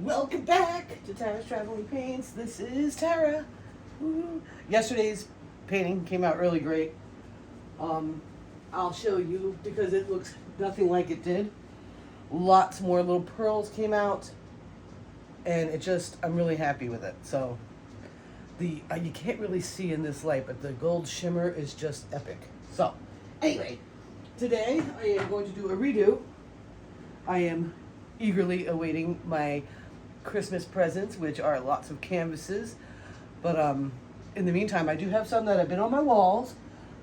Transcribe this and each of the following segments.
Welcome back to Tara's Traveling Paints. This is Tara. Woo. Yesterday's painting came out really great. I'll show you because it looks nothing like it did. Lots more little pearls came out, and I'm really happy with it. So you can't really see in this light, but the gold shimmer is just epic. So anyway, today I am going to do a redo. I am eagerly awaiting my Christmas presents, which are lots of canvases. But in the meantime, I do have some that have been on my walls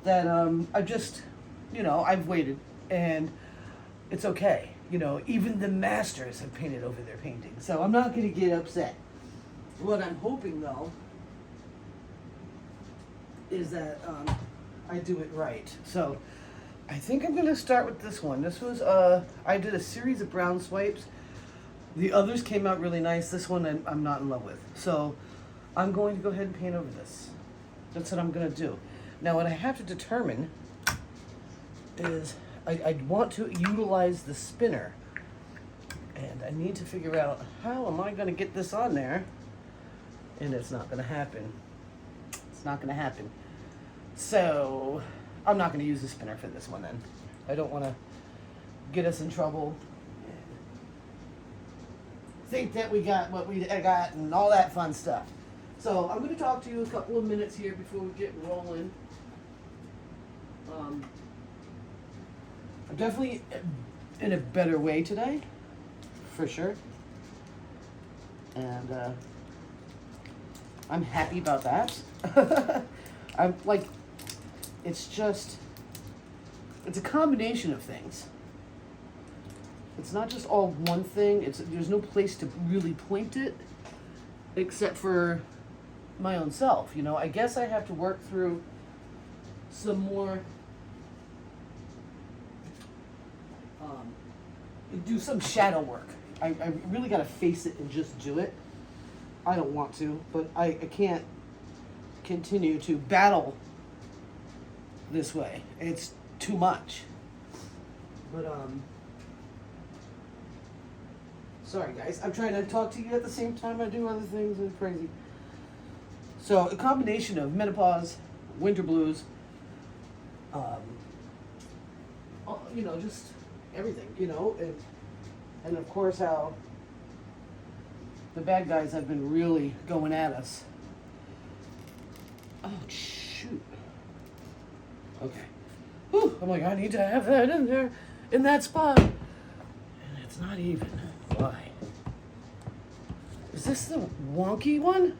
that I've waited, and it's okay. Even the masters have painted over their paintings, so I'm not going to get upset. What I'm hoping, though, is that I do it right. So I think I'm going to start with this one. This was, I did a series of brown swipes. The others came out really nice. This one I'm not in love with. So I'm going to go ahead and paint over this. That's what I'm going to do. Now what I have to determine is I want to utilize the spinner. And I need to figure out how am I going to get this on there. And it's not going to happen. It's not going to happen. So I'm not going to use the spinner for this one then. I don't want to get us in trouble. Think that we got what we got and all that fun stuff. So I'm going to talk to you a couple of minutes here before we get rolling. I'm definitely in a better way today, for sure. And I'm happy about that. I'm like, it's a combination of things. It's not just all one thing. There's no place to really point it except for my own self. I guess I have to work through some more, do some shadow work. I really got to face it and just do it. I don't want to, but I can't continue to battle this way. It's too much. But sorry guys, I'm trying to talk to you at the same time I do other things. It's crazy. So a combination of menopause, winter blues, just everything, and of course how the bad guys have been really going at us. Oh shoot. Okay. Whew, I'm like, I need to have that in there, in that spot. And it's not even. Why? Is this the wonky one?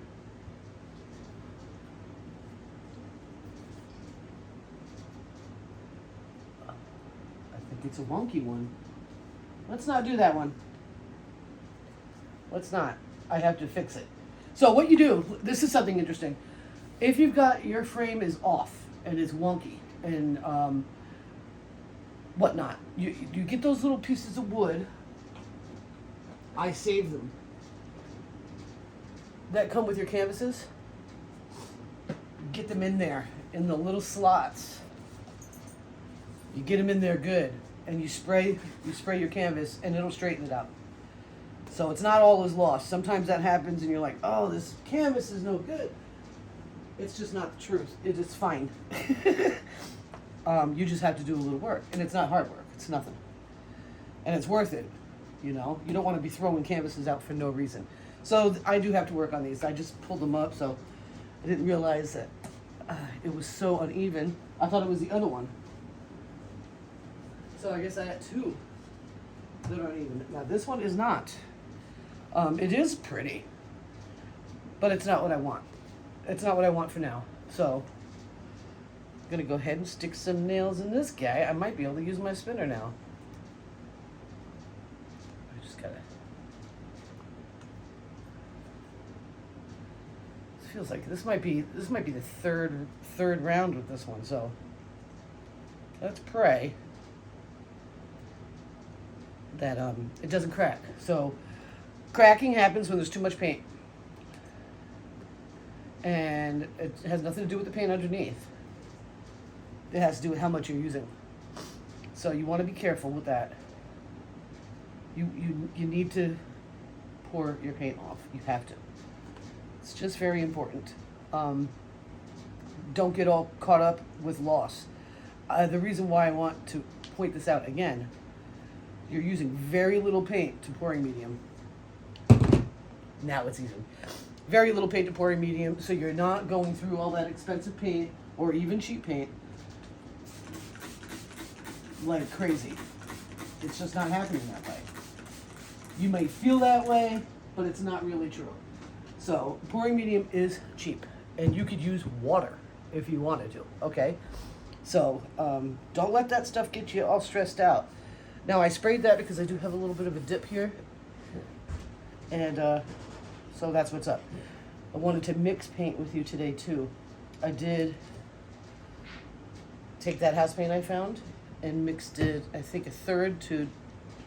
I think it's a wonky one. Let's not do that one. Let's not. I have to fix it. So what you do, this is something interesting. If you've got your frame is off and it's wonky and whatnot, you get those little pieces of wood. I save them. That come with your canvases. Get them in there in the little slots. You get them in there good, and you spray your canvas, and it'll straighten it out. So it's not all is lost. Sometimes that happens, and you're like, "Oh, this canvas is no good." It's just not the truth. It is fine. You just have to do a little work, and it's not hard work. It's nothing, and it's worth it. You don't want to be throwing canvases out for no reason. So I do have to work on these. I just pulled them up, so I didn't realize that it was so uneven. I thought it was the other one. So I guess I had two that aren't even. Now this one is not. It is pretty, but it's not what I want. It's not what I want for now. So I'm going to go ahead and stick some nails in this guy. I might be able to use my spinner now. Feels like this might be the third round with this one, so let's pray that it doesn't crack. So cracking happens when there's too much paint, and it has nothing to do with the paint underneath. It has to do with how much you're using. So you want to be careful with that. You need to pour your paint off. You have to. It's just very important. Don't get all caught up with loss. The reason why I want to point this out again, you're using very little paint to pouring medium. Now it's easy. Very little paint to pouring medium, so you're not going through all that expensive paint or even cheap paint like crazy. It's just not happening that way. You might feel that way, but it's not really true. So pouring medium is cheap, and you could use water if you wanted to, okay? So don't let that stuff get you all stressed out. Now I sprayed that because I do have a little bit of a dip here, and so that's what's up. I wanted to mix paint with you today too. I did take that house paint I found and mixed it, I think, a third to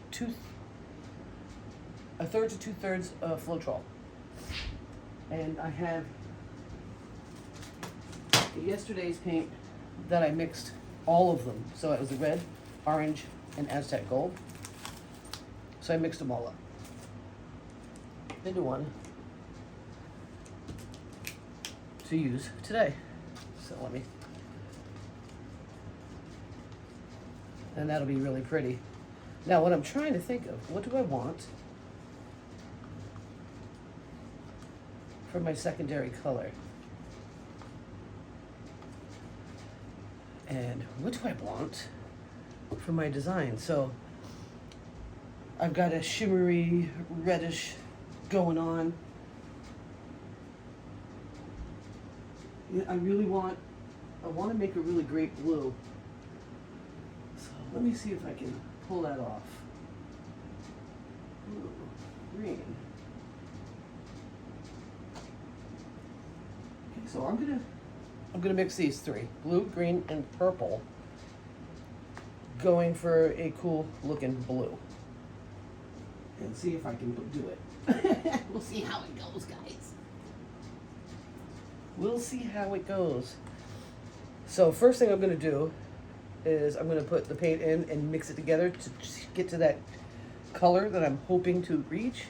two-thirds Floetrol. And I have yesterday's paint that I mixed all of them. So it was the red, orange, and Aztec gold. So I mixed them all up into one to use today. So let me, and that'll be really pretty. Now what I'm trying to think of, what do I want for my secondary color? And what do I want for my design? So I've got a shimmery reddish going on. I want to make a really great blue. So let me see if I can pull that off. Ooh, green. Okay, so I'm gonna mix these three, blue, green, and purple, going for a cool looking blue. And see if I can do it. We'll see how it goes, guys. We'll see how it goes. So first thing I'm gonna do is I'm gonna put the paint in and mix it together to get to that color that I'm hoping to reach.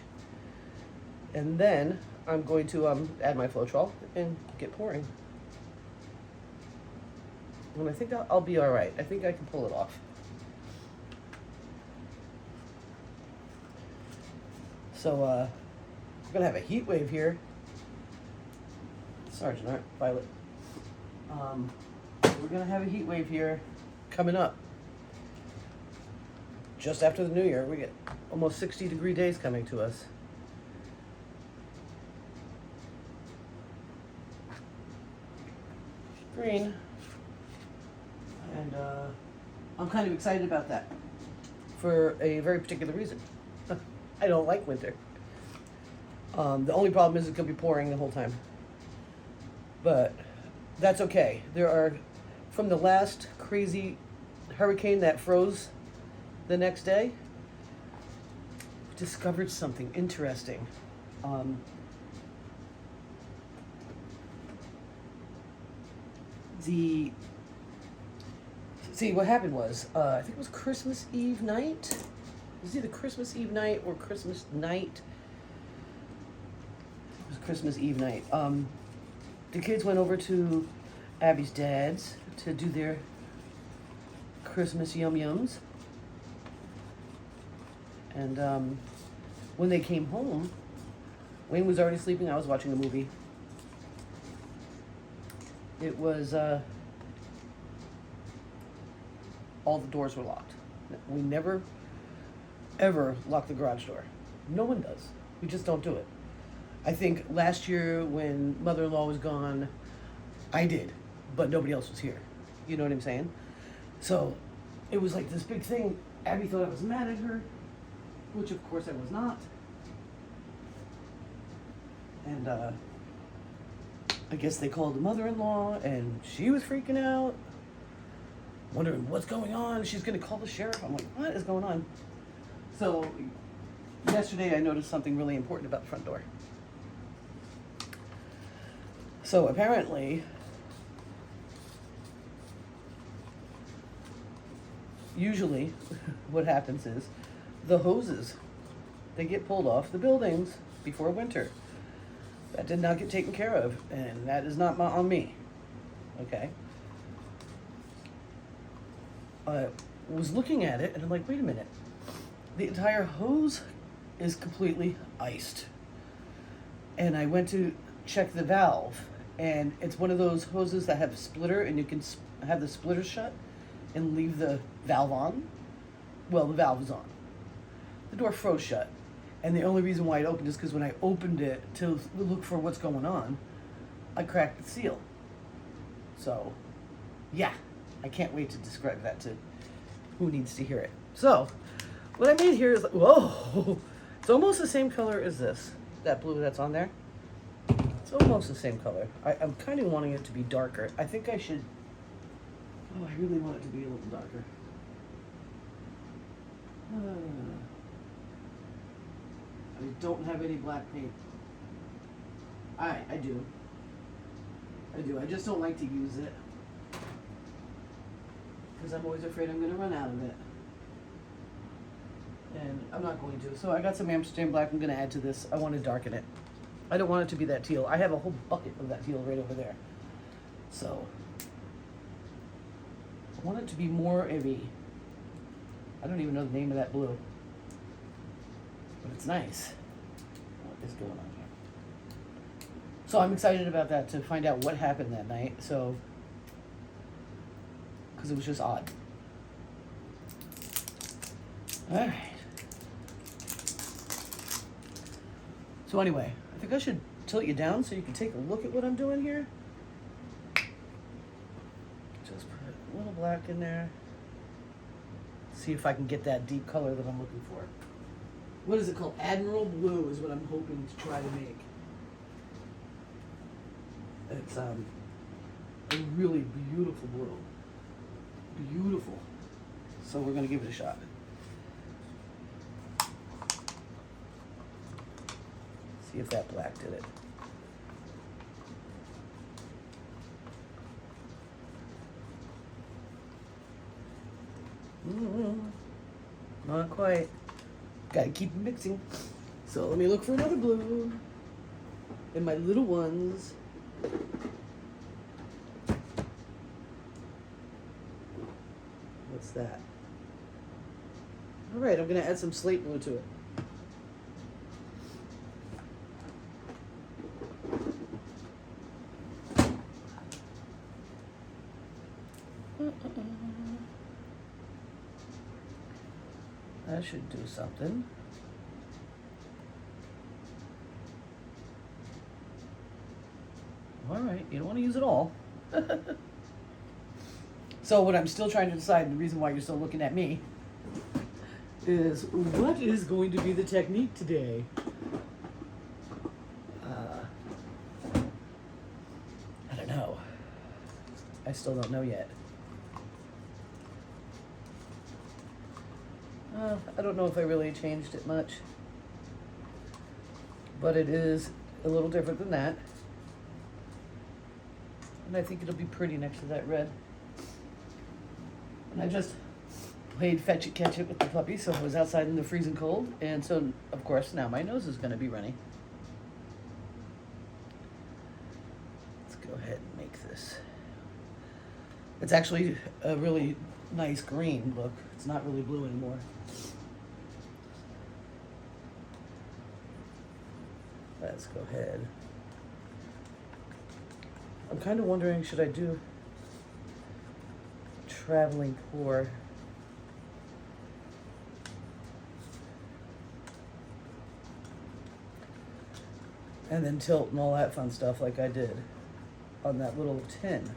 And then I'm going to add my Floetrol and get pouring. And I think I'll be all right. I think I can pull it off. So we're gonna have a heat wave here. Sergeant, Art, Violet. We're gonna have a heat wave here coming up. Just after the new year, we get almost 60-degree days coming to us. Green. And I'm kind of excited about that for a very particular reason. I don't like winter. The only problem is it's going to be pouring the whole time. But that's okay. There are, from the last crazy hurricane that froze the next day, discovered something interesting. See, what happened was, I think it was Christmas Eve night. It was either Christmas Eve night or Christmas night. It was Christmas Eve night. The kids went over to Abby's dad's to do their Christmas yum-yums. And when they came home, Wayne was already sleeping. I was watching a movie. It was, all the doors were locked. We never, ever lock the garage door. No one does. We just don't do it. I think last year when mother-in-law was gone, I did, but nobody else was here. You know what I'm saying? So it was like this big thing. Abby thought I was mad at her, which of course I was not. And I guess they called the mother-in-law, and she was freaking out, wondering what's going on. She's gonna call the sheriff. I'm like, what is going on? So yesterday I noticed something really important about the front door. So apparently, usually what happens is the hoses they get pulled off the buildings before winter. That did not get taken care of, and that is not on me. Okay? I was looking at it, and I'm like, wait a minute. The entire hose is completely iced. And I went to check the valve, and it's one of those hoses that have a splitter, and you can have the splitter shut and leave the valve on. Well, the valve is on. The door froze shut. And the only reason why it opened is because when I opened it to look for what's going on, I cracked the seal. So, yeah, I can't wait to describe that to who needs to hear it. So, what I made here is, whoa, it's almost the same color as this, that blue that's on there. It's almost the same color. I'm kind of wanting it to be darker. I think I should, I really want it to be a little darker. I don't have any black paint. I do. I just don't like to use it. Because I'm always afraid I'm going to run out of it. And I'm not going to. So I got some Amsterdam black I'm going to add to this. I want to darken it. I don't want it to be that teal. I have a whole bucket of that teal right over there. So I want it to be more of a, I don't even know the name of that blue. But it's nice. What is going on here? So I'm excited about that, to find out what happened that night. So, because it was just odd. All right. So anyway, I think I should tilt you down so you can take a look at what I'm doing here. Just put a little black in there. See if I can get that deep color that I'm looking for. What is it called? Admiral Blue is what I'm hoping to try to make. It's a really beautiful blue. Beautiful. So we're going to give it a shot. See if that black did it. Not quite. Gotta keep mixing. So let me look for another blue. And my little ones. What's that? Alright, I'm gonna add some slate blue to it. That should do something. All right, you don't want to use it all. So what I'm still trying to decide, the reason why you're still looking at me, is what is going to be the technique today? I don't know. I still don't know yet. I don't know if I really changed it much, but it is a little different than that. And I think it'll be pretty next to that red. And I just played fetch it, catch it with the puppy, so I was outside in the freezing cold, and so, of course, now my nose is going to be runny. Let's go ahead and make this. It's actually a really nice green look. It's not really blue anymore. Let's go ahead. I'm kind of wondering, should I do traveling pour? And then tilt and all that fun stuff like I did on that little tin.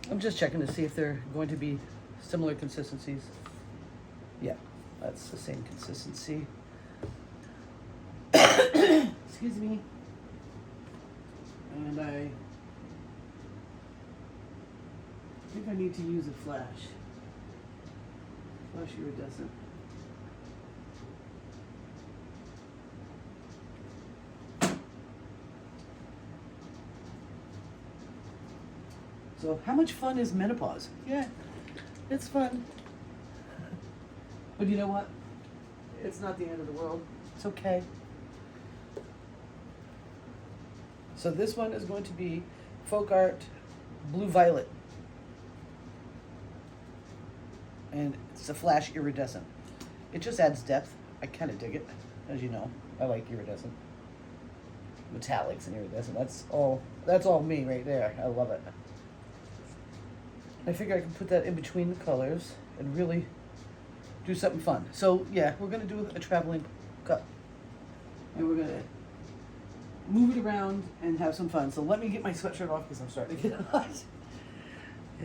I'm just checking to see if they're going to be similar consistencies. Yeah, that's the same consistency. Excuse me. And I think I need to use a flash. Flash iridescent. So how much fun is menopause? Yeah, it's fun. But you know what? It's not the end of the world. It's okay. So this one is going to be Folk Art Blue Violet. And it's a flash iridescent. It just adds depth. I kind of dig it, as you know. I like iridescent. Metallics and iridescent. That's all me right there. I love it. I figure I can put that in between the colors and really do something fun. So yeah, we're gonna do a traveling cup. And we're gonna move it around and have some fun. So let me get my sweatshirt off because I'm starting to get hot.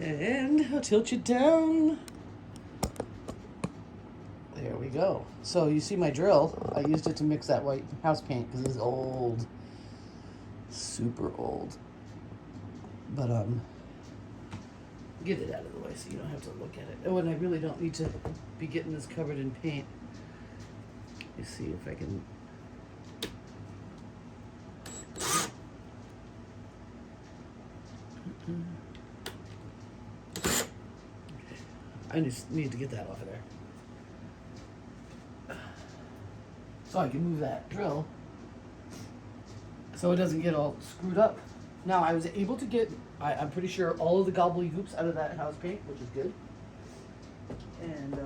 And I'll tilt you down. There we go. So you see my drill. I used it to mix that white house paint because it's old. Super old. But get it out of the way so you don't have to look at it. Oh, and I really don't need to be getting this covered in paint. Let me see if I can. I just need to get that off of there. So I can move that drill so it doesn't get all screwed up. Now I was able to get, I'm pretty sure, all of the gobbledygooks out of that house paint, which is good. And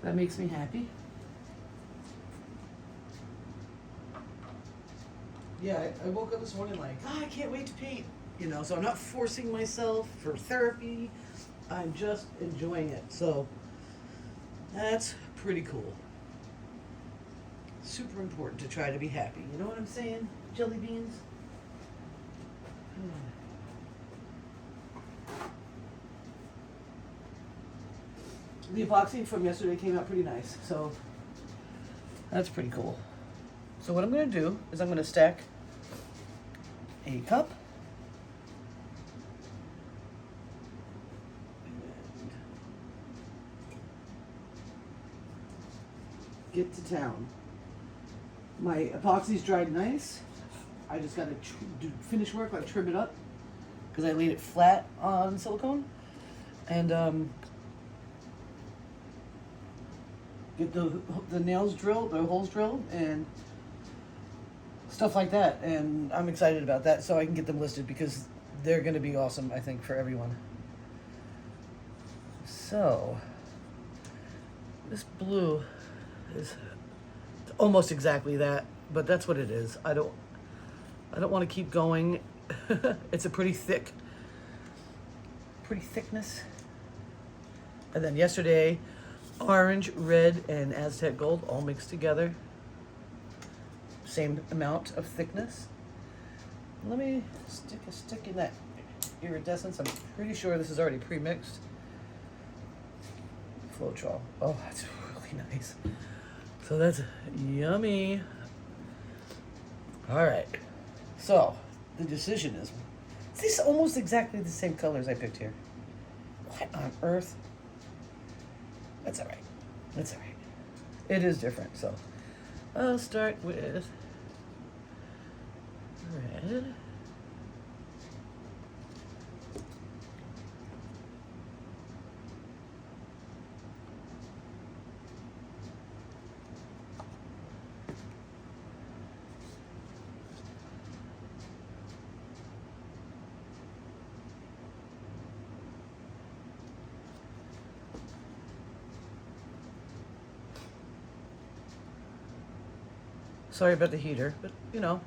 that makes me happy. Yeah, I woke up this morning like, I can't wait to paint. You know, so I'm not forcing myself for therapy. I'm just enjoying it. So that's pretty cool. Super important to try to be happy. You know what I'm saying? Jelly beans? The epoxy from yesterday came out pretty nice, so that's pretty cool. So what I'm going to do is I'm going to stack a cup and get to town. My epoxy's dried nice. I just got to do finish work, like trim it up, because I laid it flat on silicone, and get the nails drilled, the holes drilled, and stuff like that. And I'm excited about that, so I can get them listed because they're going to be awesome, I think, for everyone. So this blue is almost exactly that, but that's what it is. I don't want to keep going. It's a pretty thickness. And then yesterday, orange, red, and Aztec gold all mixed together. Same amount of thickness. Let me stick a stick in that iridescence. I'm pretty sure this is already pre-mixed. Floetrol. Oh, that's really nice. So that's yummy. All right. So the decision is these almost exactly the same colors I picked here. What on earth? That's all right. That's all right. It is different. So I'll start with red. Sorry about the heater, but you know,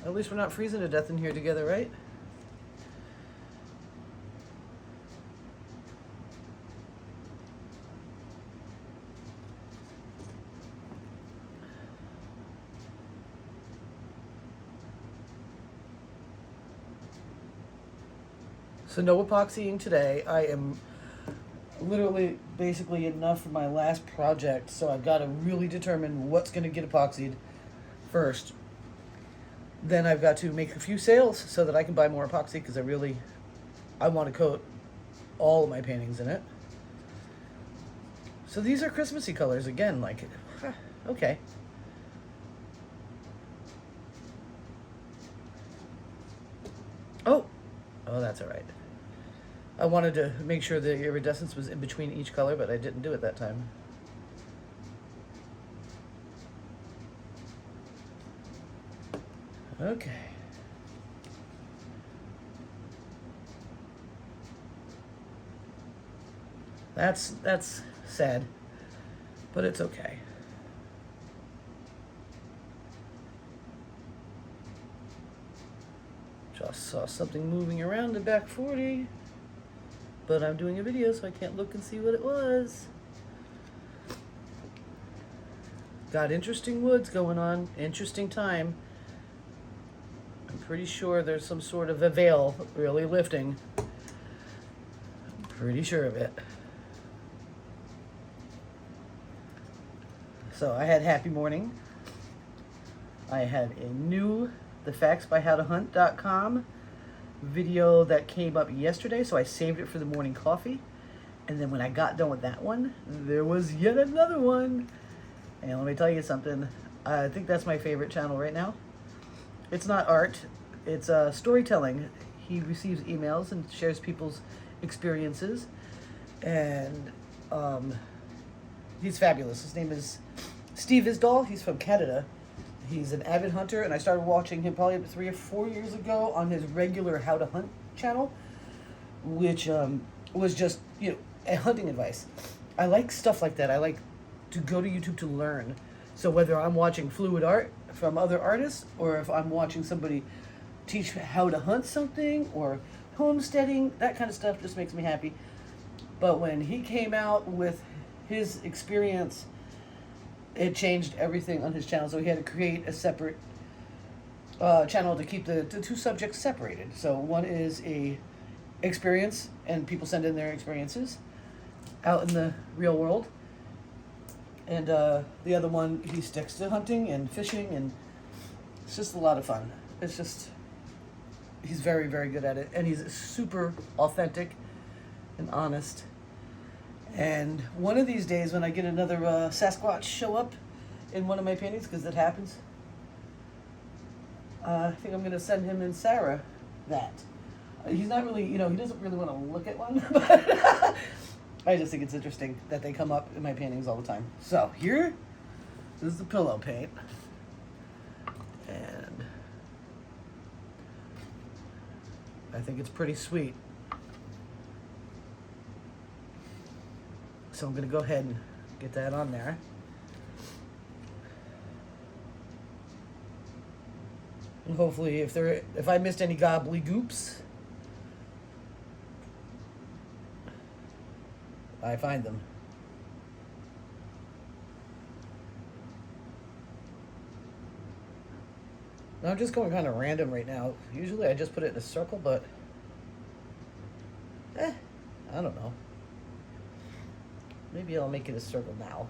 at least we're not freezing to death in here together, right? So no epoxying today. I am literally basically enough for my last project, so I've got to really determine what's going to get epoxied first. Then I've got to make a few sales so that I can buy more epoxy, because I want to coat all of my paintings in it. So these are Christmassy colors again, like, okay. Oh, that's all right. I wanted to make sure the iridescence was in between each color, but I didn't do it that time. Okay. That's sad, but it's okay. Just saw something moving around the back 40, but I'm doing a video, so I can't look and see what it was. Got interesting woods going on, interesting time. I'm pretty sure there's some sort of a veil really lifting. I'm pretty sure of it. So I had happy morning. I had a new thefactsbyhowtohunt.com video that came up yesterday, so I saved it for the morning coffee. And then when I got done with that one, there was yet another one. And let me tell you something, I think that's my favorite channel right now. It's not art, it's storytelling. He receives emails and shares people's experiences. And he's fabulous. His name is Steve Isdall. He's from Canada. He's an avid hunter, and I started watching him probably 3 or 4 years ago on his regular How to Hunt channel, which was just, hunting advice. I like stuff like that. I like to go to YouTube to learn. So whether I'm watching fluid art from other artists, or if I'm watching somebody teach how to hunt something, or homesteading, that kind of stuff just makes me happy. But when he came out with his experience, it changed everything on his channel. So he had to create a separate channel to keep the two subjects separated. So one is a experience, and people send in their experiences out in the real world. And the other one, he sticks to hunting and fishing, and it's just a lot of fun. It's just, he's very, very good at it. And he's super authentic and honest. And one of these days when I get another Sasquatch show up in one of my paintings, because that happens, I think I'm going to send him and Sarah that. He's not really, he doesn't really want to look at one, but I just think it's interesting that they come up in my paintings all the time. So here is the pillow paint. And I think it's pretty sweet. So I'm going to go ahead and get that on there. And hopefully if I missed any gobbledygooks, I find them. Now I'm just going kind of random right now. Usually I just put it in a circle, but I don't know. Maybe I'll make it a circle now.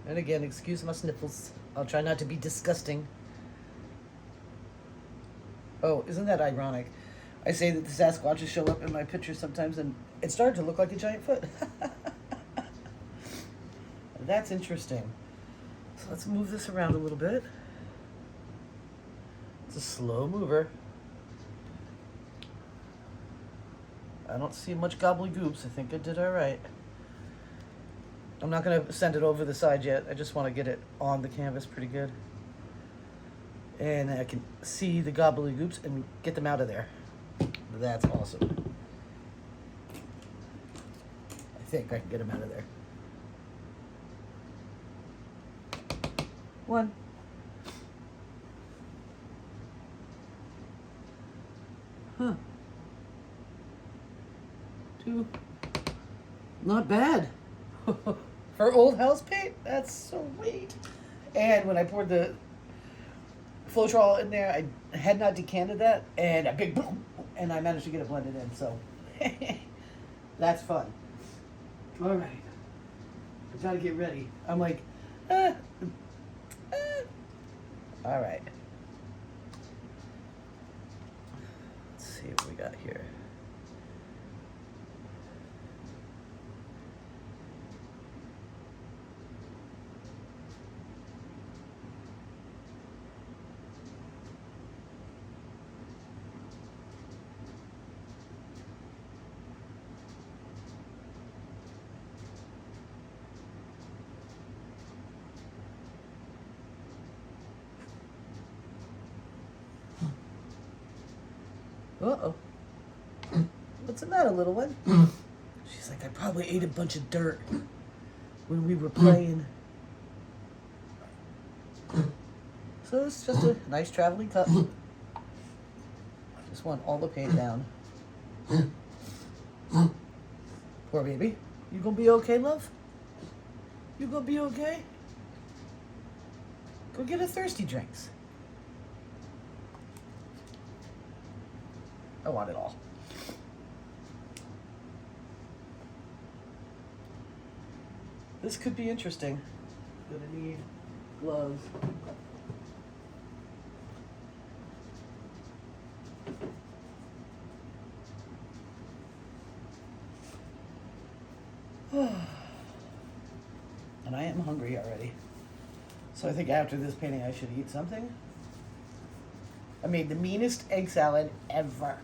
And again, excuse my sniffles. I'll try not to be disgusting. Oh, isn't that ironic? I say that the Sasquatches show up in my pictures sometimes, and it started to look like a giant foot. That's interesting. So let's move this around a little bit. It's a slow mover. I don't see much gobbledygooks. I think I did all right. I'm not going to send it over the side yet. I just want to get it on the canvas pretty good. And I can see the gobbledygooks and get them out of there. That's awesome. I think I can get them out of there. One. Huh. Two. Not bad. For old house paint, that's sweet. And when I poured the Floetrol in there, I had not decanted that, and a big boom, and I managed to get it blended in, so that's fun. All right. I gotta get ready. I'm like, all right. Let's see what we got here. Uh-oh. What's the matter, little one? She's like, I probably ate a bunch of dirt when we were playing. So it's just a nice traveling cup. Just want all the paint down. Poor baby. You gonna be okay, love? You gonna be okay? Go get her thirsty drinks. I want it all. This could be interesting. Gonna need gloves. And I am hungry already. So I think after this painting I should eat something. I made the meanest egg salad ever.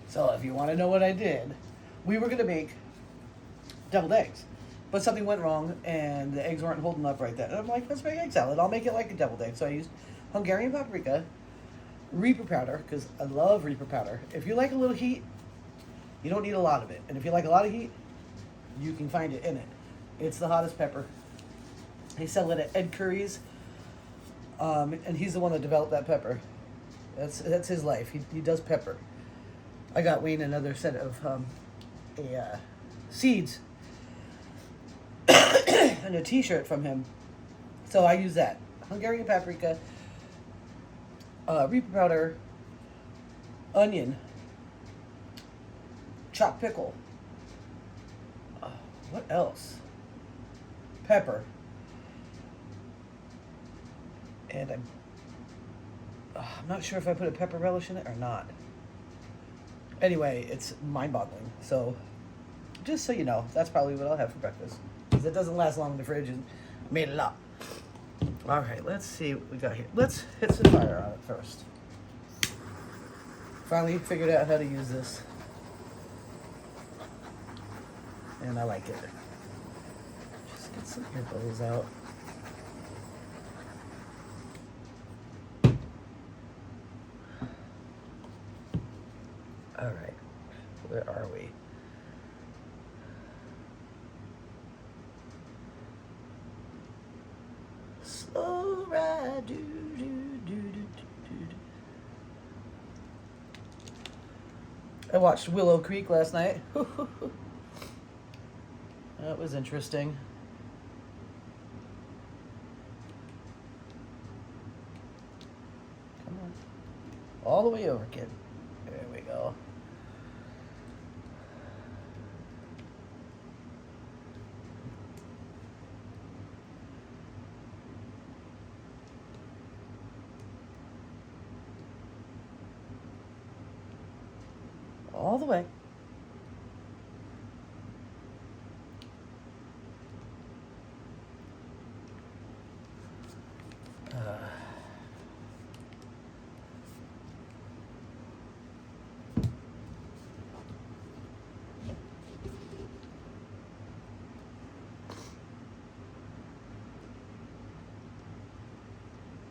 So if you want to know what I did, we were going to make deviled eggs. But something went wrong and the eggs weren't holding up right then. And I'm like, let's make egg salad. I'll make it like a deviled egg. So I used Hungarian paprika, Reaper powder, because I love Reaper powder. If you like a little heat, you don't need a lot of it. And if you like a lot of heat, you can find it in it. It's the hottest pepper. They sell it at Ed Curry's. And he's the one that developed that pepper. That's his life. He does pepper. I got Wayne another set of seeds and a t-shirt from him. So I use that. Hungarian paprika, Reaper powder, onion, chopped pickle. What else? Pepper. And I'm not sure if I put a pepper relish in it or not. Anyway, it's mind-boggling. So, just so you know, that's probably what I'll have for breakfast. Because it doesn't last long in the fridge, and I made it up. All right, let's see what we got here. Let's hit some fire on it first. Finally figured out how to use this. And I like it. Just get some ear bubbles out. All right, where are we? Slow ride, do, do, do, do, do, do. I watched Willow Creek last night. That was interesting. Come on. All the way over, kid. There we go. All the way.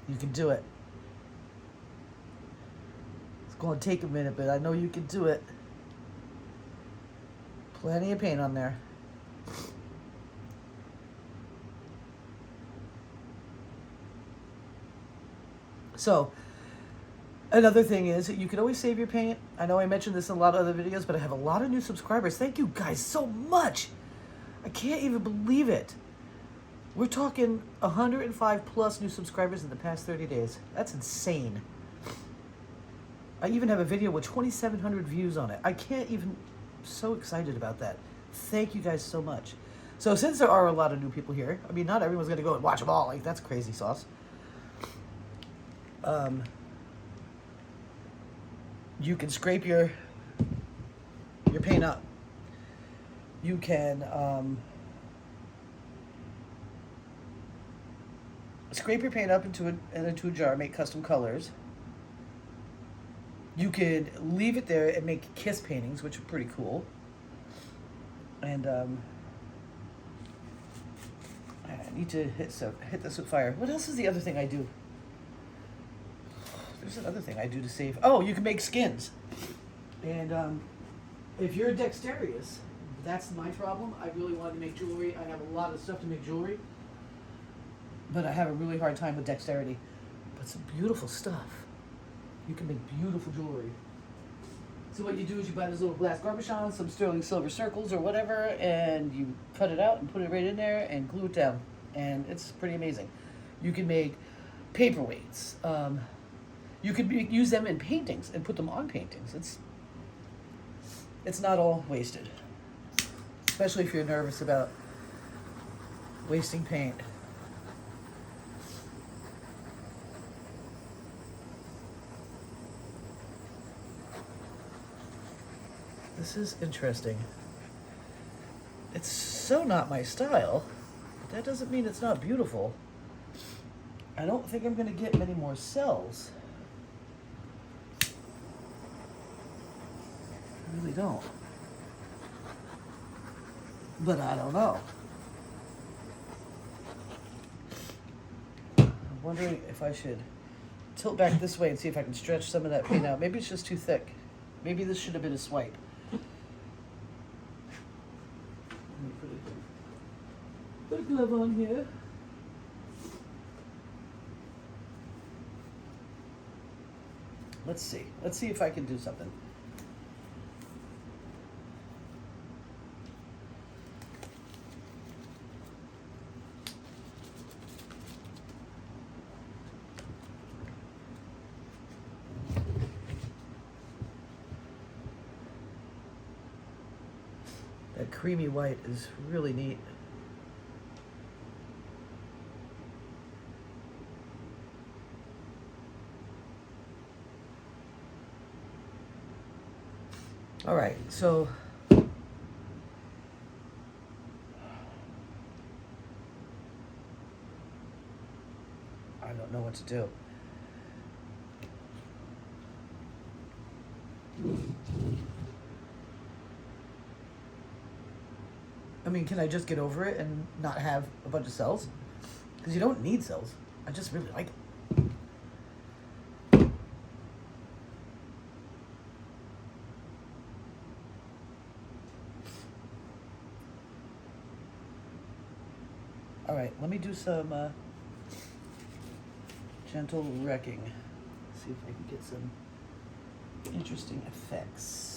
You can do it. It's going to take a minute, but I know you can do it. Plenty of paint on there. So, another thing is, you can always save your paint. I know I mentioned this in a lot of other videos, but I have a lot of new subscribers. Thank you guys so much. I can't even believe it. We're talking 105 plus new subscribers in the past 30 days. That's insane. I even have a video with 2,700 views on it. I can't even, I'm so excited about that. Thank you guys so much. So since there are a lot of new people here, I mean, not everyone's going to go and watch them all. Like, that's crazy sauce. You can scrape your paint up. You can scrape your paint up into a jar, make custom colors. You could leave it there and make kiss paintings, which are pretty cool. And I need to hit this with fire. What else is the other thing I do? There's another thing I do to save. Oh, you can make skins. And if you're dexterous, that's my problem. I really wanted to make jewelry. I have a lot of stuff to make jewelry, but I have a really hard time with dexterity. But some beautiful stuff. You can make beautiful jewelry. So what you do is you buy this little glass garbishon, some sterling silver circles or whatever, and you cut it out and put it right in there and glue it down. And it's pretty amazing. You can make paperweights. You could use them in paintings and put them on paintings. It's not all wasted, especially if you're nervous about wasting paint. This is interesting. It's so not my style, but that doesn't mean it's not beautiful. I don't think I'm going to get many more cells. I really don't. But I don't know. I'm wondering if I should tilt back this way and see if I can stretch some of that paint out. Maybe it's just too thick. Maybe this should have been a swipe. Put a glove on here. Let's see. Let's see if I can do something. That creamy white is really neat. All right, so I don't know what to do. I mean, can I just get over it and not have a bunch of cells? Because you don't need cells. I just really like them. All right, let me do some gentle wrecking. See if I can get some interesting effects.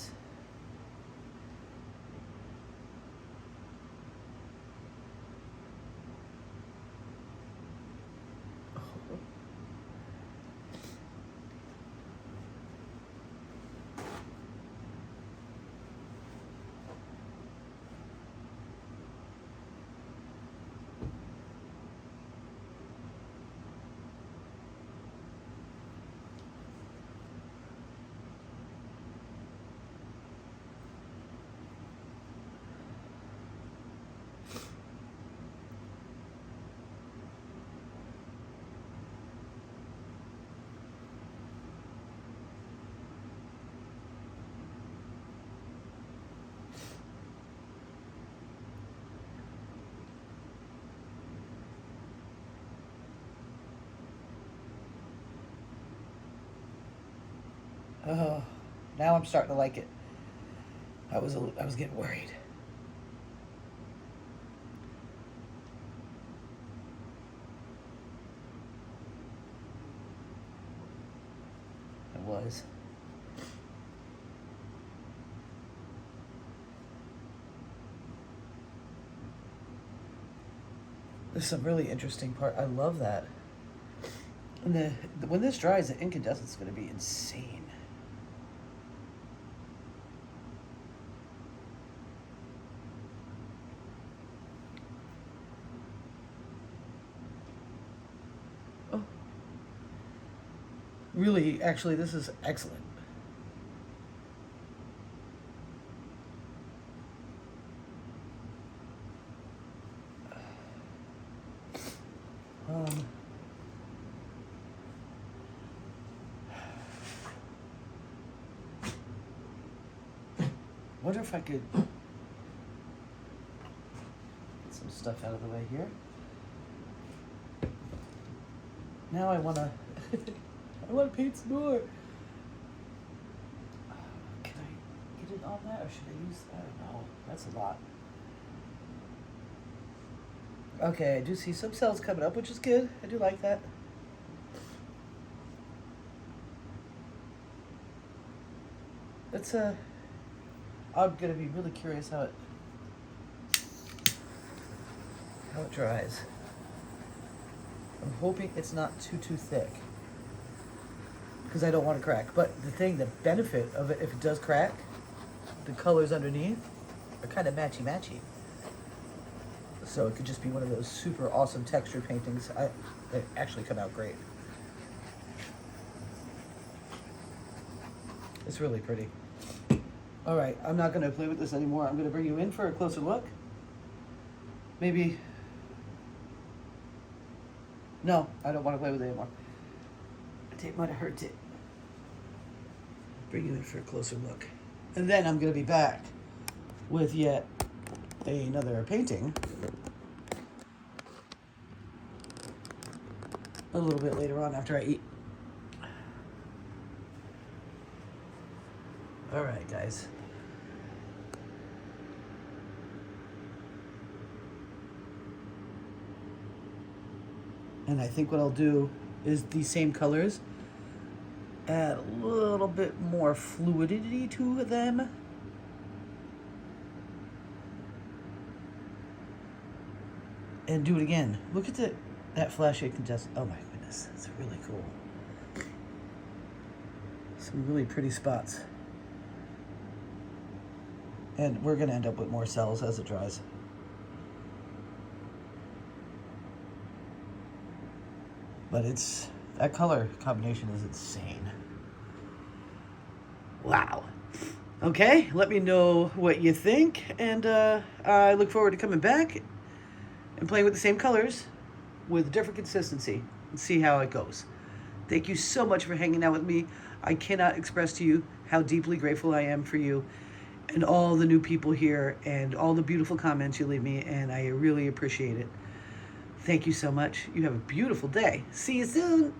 Oh, now I'm starting to like it. I was getting worried. I was. There's some really interesting part. I love that. And when this dries, the incandescence is going to be insane. Oh. Really, actually, this is excellent. Wonder if I could get some stuff out of the way here. Now I wanna I wanna paint some more. Can I on that, or should I use, I don't know, that's a lot. Okay, I do see some cells coming up, which is good. I do like that. It's I'm gonna be really curious how it dries. I'm hoping it's not too thick, because I don't want to crack. But the benefit of it, if it does crack, the colors underneath are kind of matchy. So it could just be one of those super awesome texture paintings. They actually come out great. It's really pretty. All right, I'm not gonna play with this anymore. I'm gonna bring you in for a closer look. Maybe, no, I don't wanna play with it anymore. The tape might have hurt it. Bring you in for a closer look. And then I'm gonna be back with yet another painting a little bit later on after I eat. All right, guys. And I think what I'll do is these same colors, add a little bit more fluidity to them. And do it again. Look at that flashy contest. Oh my goodness, it's really cool. Some really pretty spots. And we're gonna end up with more cells as it dries. But that color combination is insane. Wow. Okay, let me know what you think, and I look forward to coming back and playing with the same colors with different consistency and see how it goes. Thank you so much for hanging out with me. I cannot express to you how deeply grateful I am for you and all the new people here and all the beautiful comments you leave me, and I really appreciate it. Thank you so much. You have a beautiful day. See you soon.